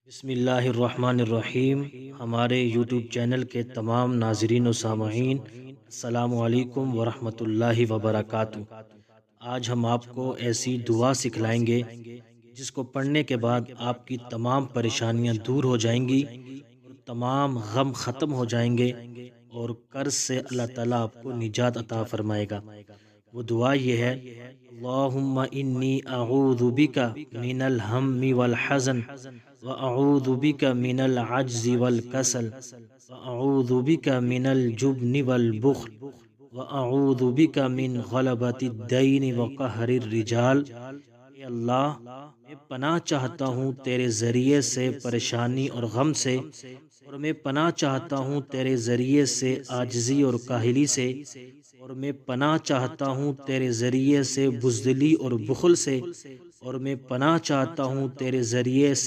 بسم اللہ الرحمن الرحیم۔ ہمارے یوٹیوب چینل کے تمام ناظرین و سامعین، السلام علیکم ورحمۃ اللہ وبرکاتہ۔ آج ہم آپ کو ایسی دعا سکھلائیں گے جس کو پڑھنے کے بعد آپ کی تمام پریشانیاں دور ہو جائیں گی اور تمام غم ختم ہو جائیں گے اور قرض سے اللہ تعالیٰ آپ کو نجات عطا فرمائے گا۔ وہ دعا یہ ہے: اللہم انی اعوذ بک من الہم والحزن واعوذ بک من العجز والکسل واعوذ بک من الجبن والبخل واعوذ بک من غلبۃ الدین وقہر الرجال۔ اے اللہ، میں پناہ چاہتا ہوں تیرے ذریعے سے پریشانی اور غم سے، اور میں پناہ چاہتا ہوں تیرے ذریعے سے عاجزی اور کاہلی سے، اور میں پناہ چاہتا ہوں تیرے ذریعے سے بزدلی اور بخل سے، اور میں پناہ چاہتا ہوں تیرے ذریعے سے